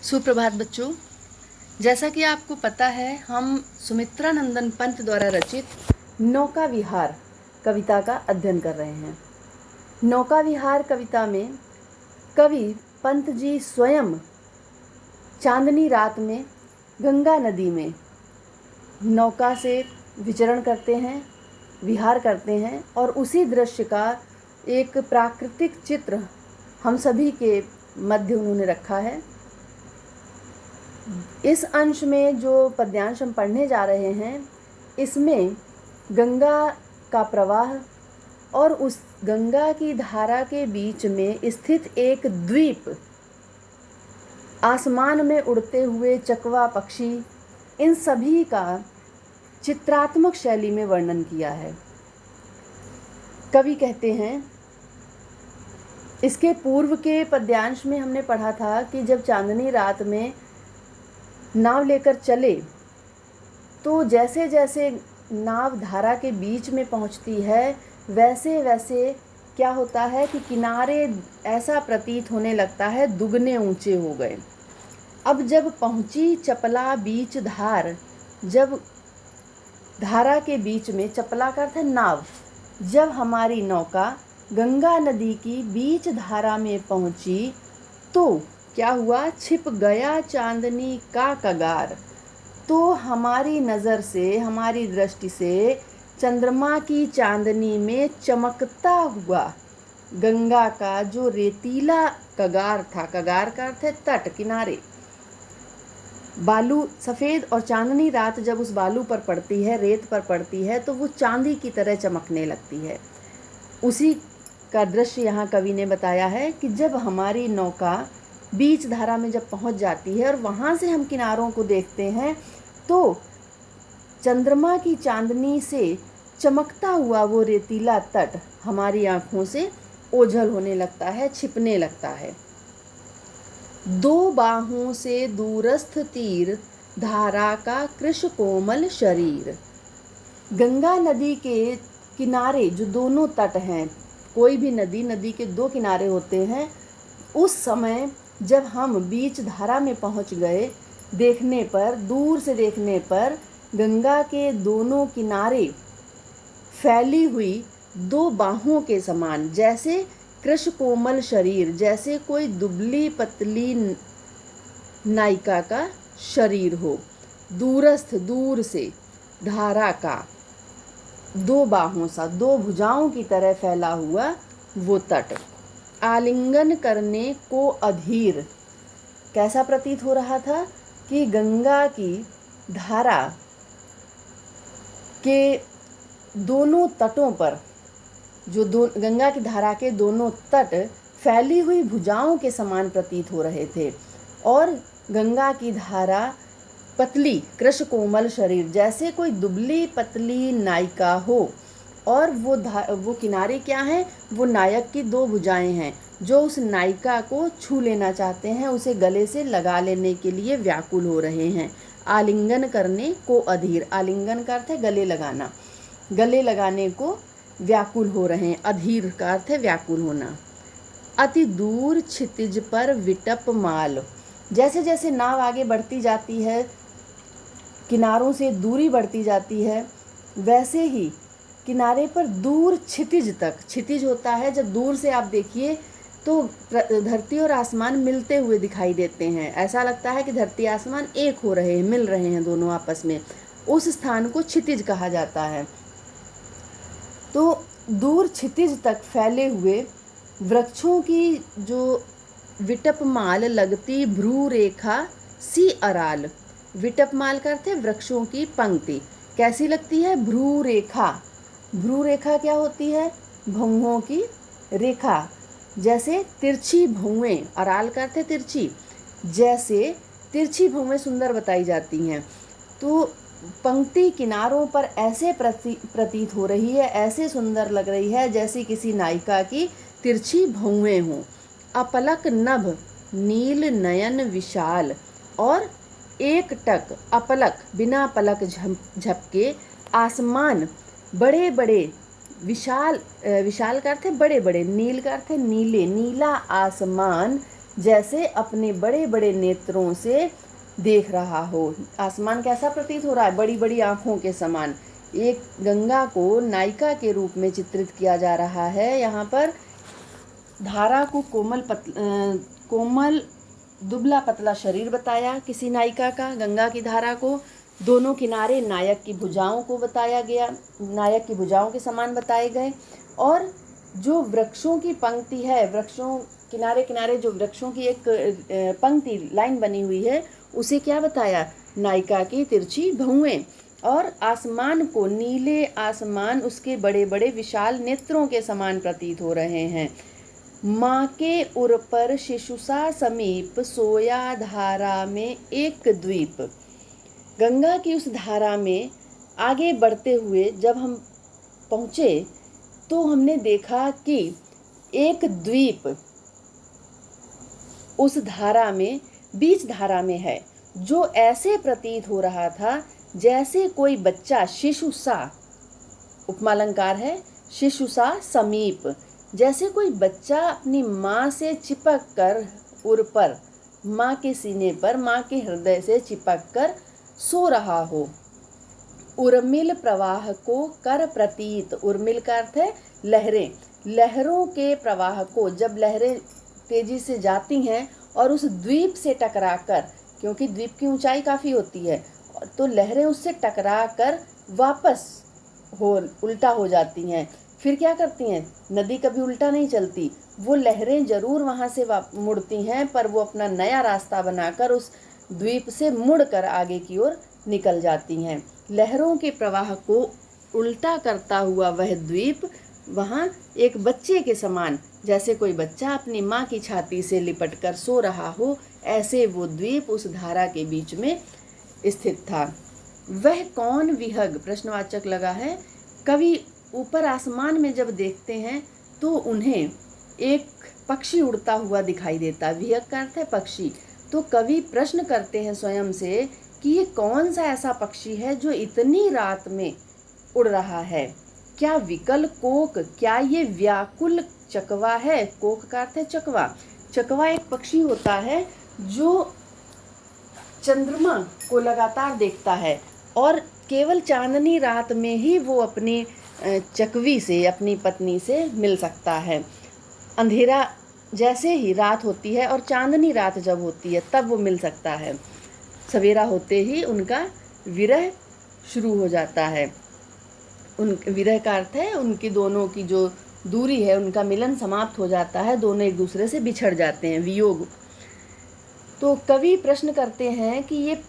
सुप्रभात बच्चों। जैसा कि आपको पता है, हम सुमित्रा नंदन पंत द्वारा रचित नौका विहार कविता का अध्ययन कर रहे हैं। नौका विहार कविता में कवि पंत जी स्वयं चांदनी रात में गंगा नदी में नौका से विचरण करते हैं, विहार करते हैं और उसी दृश्य का एक प्राकृतिक चित्र हम सभी के मध्य उन्होंने रखा है। इस अंश में जो पद्यांश हम पढ़ने जा रहे हैं, इसमें गंगा का प्रवाह और उस गंगा की धारा के बीच में स्थित एक द्वीप, आसमान में उड़ते हुए चकवा पक्षी, इन सभी का चित्रात्मक शैली में वर्णन किया है। कवि कहते हैं, इसके पूर्व के पद्यांश में हमने पढ़ा था कि जब चांदनी रात में नाव लेकर चले तो जैसे जैसे नाव धारा के बीच में पहुंचती है, वैसे वैसे क्या होता है कि किनारे ऐसा प्रतीत होने लगता है दुगने ऊंचे हो गए। अब जब पहुंची चपला बीच धार, जब धारा के बीच में, चपला का अर्थ है नाव, जब हमारी नौका गंगा नदी की बीच धारा में पहुंची तो क्या हुआ, छिप गया चांदनी का कगार। तो हमारी नज़र से, हमारी दृष्टि से चंद्रमा की चांदनी में चमकता हुआ गंगा का जो रेतीला कगार था, कगार का अर्थ है तट, किनारे, बालू सफ़ेद, और चांदनी रात जब उस बालू पर पड़ती है, रेत पर पड़ती है, तो वो चांदी की तरह चमकने लगती है। उसी का दृश्य यहाँ कवि ने बताया है कि जब हमारी नौका बीच धारा में जब पहुंच जाती है और वहाँ से हम किनारों को देखते हैं तो चंद्रमा की चांदनी से चमकता हुआ वो रेतीला तट हमारी आँखों से ओझल होने लगता है, छिपने लगता है। दो बाहों से दूरस्थ तीर, धारा का कृश कोमल शरीर। गंगा नदी के किनारे जो दोनों तट हैं, कोई भी नदी के दो किनारे होते हैं, उस समय जब हम बीच धारा में पहुंच गए, देखने पर, दूर से देखने पर गंगा के दोनों किनारे फैली हुई दो बाहों के समान, जैसे कृश कोमल शरीर, जैसे कोई दुबली पतली नायिका का शरीर हो, दूरस्थ, दूर से, धारा का दो बाहों सा, दो भुजाओं की तरह फैला हुआ वो तट। आलिंगन करने को अधीर, कैसा प्रतीत हो रहा था कि गंगा की धारा के दोनों तटों पर, जो गंगा की धारा के दोनों तट फैली हुई भुजाओं के समान प्रतीत हो रहे थे, और गंगा की धारा पतली, कृश कोमल शरीर, जैसे कोई दुबली पतली नायिका हो, और वो किनारे क्या हैं, वो नायक की दो भुजाएं हैं जो उस नायिका को छू लेना चाहते हैं, उसे गले से लगा लेने के लिए व्याकुल हो रहे हैं। आलिंगन करने को अधीर, आलिंगन का अर्थ है गले लगाना, गले लगाने को व्याकुल हो रहे हैं, अधीर का अर्थ है व्याकुल होना। अति दूर क्षितिज पर विटप माल, जैसे जैसे नाव आगे बढ़ती जाती है, किनारों से दूरी बढ़ती जाती है, वैसे ही किनारे पर दूर क्षितिज तक, क्षितिज होता है जब दूर से आप देखिए तो धरती और आसमान मिलते हुए दिखाई देते हैं, ऐसा लगता है कि धरती आसमान एक हो रहे हैं, मिल रहे हैं दोनों आपस में, उस स्थान को क्षितिज कहा जाता है। तो दूर क्षितिज तक फैले हुए वृक्षों की जो विटपमाल लगती भ्रू रेखा सी अराल, विटपमाल का अर्थ है वृक्षों की पंक्ति, कैसी लगती है, भ्रू रेखा। भ्रू रेखा क्या होती है, भौहों की रेखा, जैसे तिरछी भौएं, अराल का अर्थ है तिरछी, जैसे तिरछी भौएं सुंदर बताई जाती हैं। तो पंक्ति किनारों पर ऐसे प्रतीत हो रही है, ऐसे सुंदर लग रही है जैसे किसी नायिका की तिरछी भौएं हों। अपलक नभ नील नयन विशाल, और एक टक, अपलक बिना पलक झपके, आसमान बड़े बड़े, विशाल, विशाल का अर्थ है बड़े बड़े, नील का अर्थ है नीले, नीला आसमान जैसे अपने बड़े बड़े नेत्रों से देख रहा हो। आसमान कैसा प्रतीत हो रहा है? बड़ी बड़ी आँखों के समान। एक गंगा को नायिका के रूप में चित्रित किया जा रहा है। यहाँ पर धारा को कोमल दुबला पतला शरीर बताया किसी नायिका का, गंगा की धारा को। दोनों किनारे नायक की भुजाओं को बताया गया, नायक की भुजाओं के समान बताए गए। और जो वृक्षों की पंक्ति है, वृक्षों किनारे किनारे जो वृक्षों की एक पंक्ति लाइन बनी हुई है, उसे क्या बताया? नायिका की तिरछी भुएं। और आसमान को, नीले आसमान उसके बड़े बड़े विशाल नेत्रों के समान प्रतीत हो रहे हैं। माँ के उर पर शिशुसा समीप सोया धारा में एक द्वीप। गंगा की उस धारा में आगे बढ़ते हुए जब हम पहुँचे तो हमने देखा कि एक द्वीप उस धारा में, बीच धारा में है, जो ऐसे प्रतीत हो रहा था जैसे कोई बच्चा, शिशु सा, उपमालंकार है, शिशु सा समीप, जैसे कोई बच्चा अपनी माँ से चिपक कर उर पर, माँ के सीने पर, माँ के हृदय से चिपक कर सो रहा हो। उर्मिल प्रवाह को कर प्रतीत। उर्मिल का अर्थ है लहरें। लहरों के प्रवाह को, जब लहरें तेजी से जाती हैं और उस द्वीप से टकराकर, क्योंकि द्वीप की ऊंचाई काफ़ी होती है, तो लहरें उससे टकराकर वापस उल्टा हो जाती हैं। फिर क्या करती हैं? नदी कभी उल्टा नहीं चलती, वो लहरें जरूर वहाँ से मुड़ती हैं, पर वो अपना नया रास्ता बनाकर उस द्वीप से मुड़कर आगे की ओर निकल जाती हैं। लहरों के प्रवाह को उल्टा करता हुआ वह द्वीप वहाँ एक बच्चे के समान, जैसे कोई बच्चा अपनी माँ की छाती से लिपटकर सो रहा हो, ऐसे वो द्वीप उस धारा के बीच में स्थित था। वह कौन विहग, प्रश्नवाचक लगा है। कवि ऊपर आसमान में जब देखते हैं तो उन्हें एक पक्षी उड़ता हुआ दिखाई देता। विहग का अर्थ है पक्षी। तो कवि प्रश्न करते हैं स्वयं से कि ये कौन सा ऐसा पक्षी है जो इतनी रात में उड़ रहा है? क्या विकल कोक, क्या ये व्याकुल चकवा है? कोक का अर्थ है चकवा। चकवा एक पक्षी होता है जो चंद्रमा को लगातार देखता है और केवल चांदनी रात में ही वो अपनी चकवी से, अपनी पत्नी से मिल सकता है। अंधेरा जैसे ही रात होती है और चांदनी रात जब होती है तब वो मिल सकता है। सवेरा होते ही उनका विरह शुरू हो जाता है। उन विरह का अर्थ है उनकी दोनों की जो दूरी है, उनका मिलन समाप्त हो जाता है, दोनों एक दूसरे से बिछड़ जाते हैं, वियोग। तो कवि प्रश्न करते हैं कि ये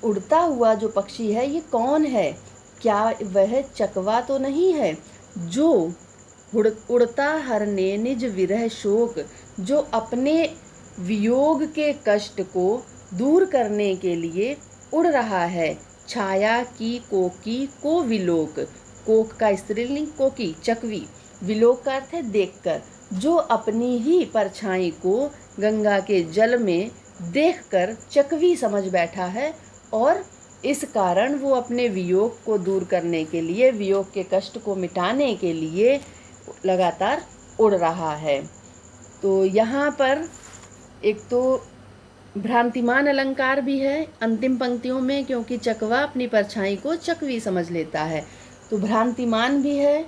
उड़ता हुआ जो पक्षी है ये कौन है? क्या वह चकवा तो नहीं है जो उड़ता हरने निज विरह शोक, जो अपने वियोग के कष्ट को दूर करने के लिए उड़ रहा है? छाया की कोकी को विलोक। कोक का स्त्रीलिंग कोकी, चकवी। विलोक का अर्थ है देखकर। जो अपनी ही परछाई को गंगा के जल में देखकर चकवी समझ बैठा है और इस कारण वो अपने वियोग को दूर करने के लिए, वियोग के कष्ट को मिटाने के लिए लगातार उड़ रहा है। तो यहाँ पर एक तो भ्रांतिमान अलंकार भी है अंतिम पंक्तियों में, क्योंकि चकवा अपनी परछाई को चकवी समझ लेता है, तो भ्रांतिमान भी है।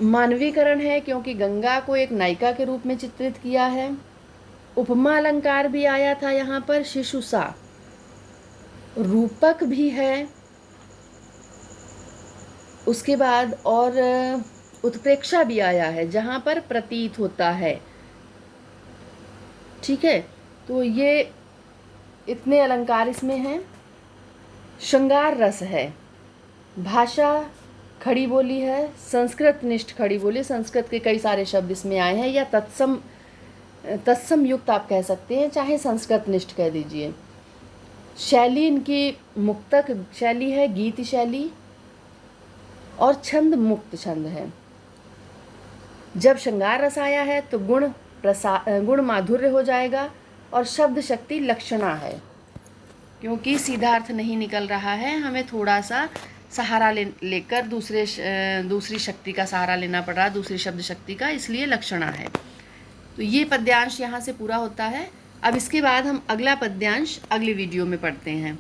मानवीकरण है क्योंकि गंगा को एक नायिका के रूप में चित्रित किया है। उपमा अलंकार भी आया था यहाँ पर, शिशु सा। रूपक भी है। उसके बाद और उत्प्रेक्षा भी आया है जहाँ पर प्रतीत होता है। ठीक है, तो ये इतने अलंकार इसमें हैं। श्रृंगार रस है। भाषा खड़ी बोली है, संस्कृत निष्ठ खड़ी बोली। संस्कृत के कई सारे शब्द इसमें आए हैं, या तत्सम युक्त आप कह सकते हैं, चाहे संस्कृत निष्ठ कह दीजिए। शैली इनकी मुक्तक शैली है, गीत शैली, और छंद मुक्त छंद है। जब श्रृंगार रस आया है तो गुण माधुर्य हो जाएगा, और शब्द शक्ति लक्षणा है, क्योंकि सीधा अर्थ नहीं निकल रहा है, हमें थोड़ा सा सहारा लेकर दूसरी शक्ति का सहारा लेना पड़ रहा है, दूसरी शब्द शक्ति का, इसलिए लक्षणा है। तो ये पद्यांश यहाँ से पूरा होता है। अब इसके बाद हम अगला पद्यांश अगले वीडियो में पढ़ते हैं।